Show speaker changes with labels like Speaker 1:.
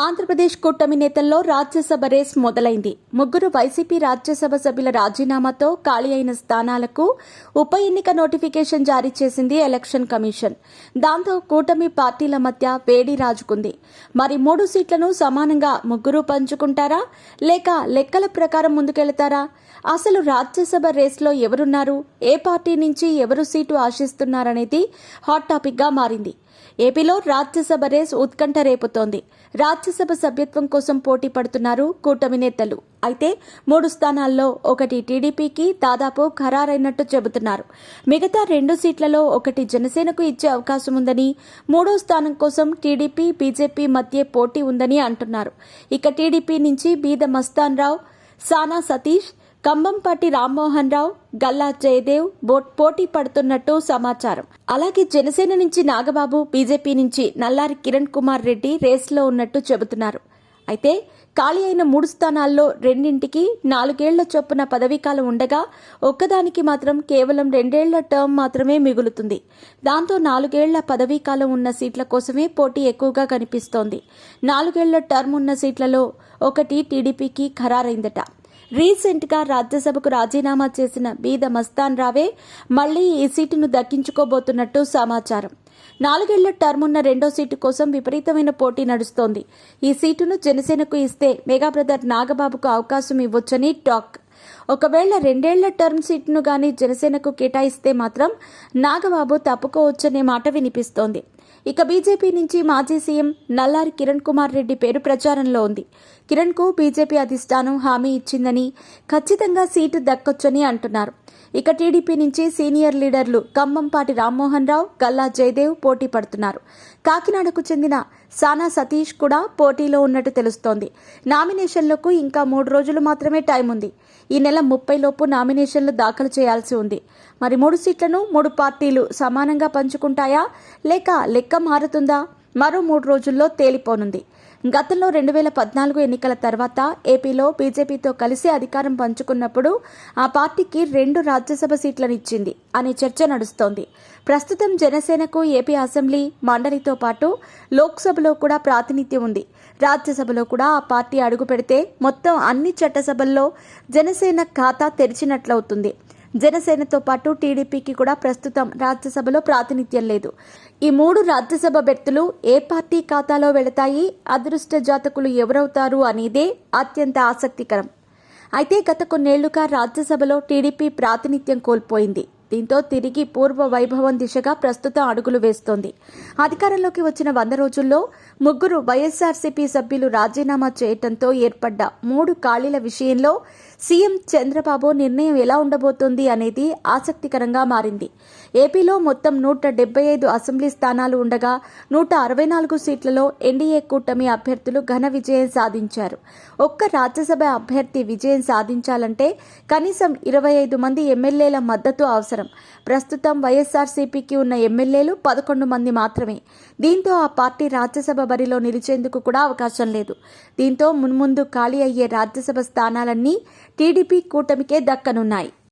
Speaker 1: ఆంధ్రప్రదేశ్ కూటమి నేతల్లో రాజ్యసభ రేస్ మొదలైంది. ముగ్గురు వైసీపీ రాజ్యసభ సభ్యుల రాజీనామాతో ఖాళీ అయిన స్థానాలకు ఉప ఎన్నిక నోటిఫికేషన్ జారీ చేసింది ఎలక్షన్ కమిషన్. దాంతో కూటమి పార్టీల మధ్య వేడి రాజుకుంది. మరి 3 సీట్లను సమానంగా ముగ్గురు పంచుకుంటారా లేక లెక్కల ప్రకారం ముందుకెళ్తారా? అసలు రాజ్యసభ రేస్లో ఎవరున్నారు, ఏ పార్టీ నుంచి ఎవరు సీటు ఆశిస్తున్నారనేది హాట్ టాపిక్ గా మారింది. ఏపీలో రాజ్యసభ రేస్ ఉత్కంఠ రేపుతోంది. రాజ్యసభ సభ్యత్వం కోసం పోటీ పడుతున్నారు కూటమి నేతలు. అయితే 3 స్థానాల్లో ఒకటి టీడీపీకి దాదాపు ఖరారైనట్టు చెబుతున్నారు. మిగతా 2 సీట్లలో ఒకటి జనసేనకు ఇచ్చే అవకాశం ఉందని, 3వ స్థానం కోసం టీడీపీ బీజేపీ మధ్య పోటీ ఉందని అంటున్నారు. ఇక టీడీపీ నుంచి బీద మస్తాన్ రావు, సానా సతీష్, కంబంపాటి రామ్మోహన్ రావు, గల్లా జయదేవ్ పోటీ పడుతున్నట్టు సమాచారం. అలాగే జనసేన నుంచి నాగబాబు, బీజేపీ నుంచి నల్లారి కిరణ్ కుమార్ రెడ్డి రేస్లో ఉన్నట్టు చెబుతున్నారు. అయితే ఖాళీ అయిన 3 స్థానాల్లో 2ంటికి 4 ఏళ్ల చొప్పున పదవీకాలం ఉండగా ఒక్కదానికి మాత్రం కేవలం 2 ఏళ్ల టర్మ్ మాత్రమే మిగులుతుంది. దాంతో 4 ఏళ్ల పదవీకాలం ఉన్న సీట్ల కోసమే పోటీ ఎక్కువగా కనిపిస్తోంది. 4 ఏళ్ల టర్మ్ ఉన్న సీట్లలో ఒకటి టీడీపీకి ఖరారైందట. రీసెంట్ గా రాజ్యసభకు రాజీనామా చేసిన బీద మస్తాన్ రావే మళ్లీ ఈ సీటును దక్కించుకోబోతున్నట్టు సమాచారం. 4 ఏళ్ల టర్మ్ ఉన్న 2వ సీటు కోసం విపరీతమైన పోటీ నడుస్తోంది. ఈ సీటును జనసేనకు ఇస్తే మెగా బ్రదర్ నాగబాబుకు అవకాశం ఇవ్వొచ్చని టాక్. ఒకవేళ 2 ఏళ్ల టర్మ్ సీటును గానీ జనసేనకు కేటాయిస్తే మాత్రం నాగబాబు తప్పుకోవచ్చనే మాట వినిపిస్తోంది. ఇక బీజేపీ నుంచి మాజీ సీఎం నల్లారి కిరణ్ కుమార్ రెడ్డి పేరు ప్రచారంలో ఉంది. కిరణ్ కు బీజేపీ అధిష్టానం హామీ ఇచ్చిందని, ఖచ్చితంగా సీటు దక్కొచ్చని అంటున్నారు. ఇక టీడీపీ నుంచి సీనియర్ లీడర్లు కంబంపాటి రామ్మోహన్ రావు, గల్లా జయదేవ్ పోటీ పడుతున్నారు. కాకినాడకు చెందిన సానా సతీష్ కూడా పోటీలో ఉన్నట్టు తెలుస్తోంది. నామినేషన్లకు ఇంకా 3 రోజులు మాత్రమే టైం ఉంది. ఈ నెల 30 లోపు నామినేషన్లు దాఖలు చేయాల్సి ఉంది. మరి 3 సీట్లను 3 పార్టీలు సమానంగా పంచుకుంటాయా లేక లెక్క మారుతుందా? మరో 3 రోజుల్లో తేలిపోనుంది. గతంలో 2014 ఎన్నికల తర్వాత ఏపీలో బీజేపీతో కలిసి అధికారం పంచుకున్నప్పుడు ఆ పార్టీకి 2 రాజ్యసభ సీట్లను ఇచ్చింది అనే చర్చ నడుస్తోంది. ప్రస్తుతం జనసేనకు ఏపీ అసెంబ్లీ, మండలితో పాటు లోక్సభలో కూడా ప్రాతినిధ్యం ఉంది. రాజ్యసభలో కూడా ఆ పార్టీ అడుగు పెడితే మొత్తం అన్ని చట్టసభల్లో జనసేన ఖాతా తెరిచినట్లవుతుంది. జనసేనతో పాటు టీడీపీకి కూడా ప్రస్తుతం రాజ్యసభలో ప్రాతినిధ్యం లేదు. ఈ 3 రాజ్యసభ బెర్తులు ఏ పార్టీ ఖాతాలో వెళతాయి, అదృష్ట జాతకులు ఎవరవుతారు అనేదే అత్యంత ఆసక్తికరం. అయితే గత కొన్నేళ్లుగా రాజ్యసభలో టీడీపీ ప్రాతినిధ్యం కోల్పోయింది. దీంతో తిరిగి పూర్వ వైభవం దిశగా ప్రస్తుతం అడుగులు వేస్తోంది. అధికారంలోకి వచ్చిన 100 రోజుల్లో 3 వైఎస్ఆర్సీపీ సభ్యులు రాజీనామా చేయడంతో ఏర్పడ్డ 3 ఖాళీల విషయంలో సీఎం చంద్రబాబు నిర్ణయం ఎలా ఉండబోతోంది అనేది ఆసక్తికరంగా మారింది. ఏపీలో మొత్తం 175 అసెంబ్లీ స్థానాలు ఉండగా 164 సీట్లలో ఎన్డీఏ కూటమి అభ్యర్థులు ఘన విజయం సాధించారు. ఒక్క రాజ్యసభ అభ్యర్థి విజయం సాధించాలంటే కనీసం 25 మంది ఎమ్మెల్యేల మద్దతు అవసరం. ప్రస్తుతం వైఎస్ఆర్సీపీకి ఉన్న ఎమ్మెల్యేలు 11 మంది మాత్రమే. దీంతో ఆ పార్టీ రాజ్యసభ బరిలో నిలిచేందుకు కూడా అవకాశం లేదు. దీంతో మున్ముందు ఖాళీ అయ్యే రాజ్యసభ స్థానాలన్నీ టీడీపీ కూటమికే దక్కనున్నాయి.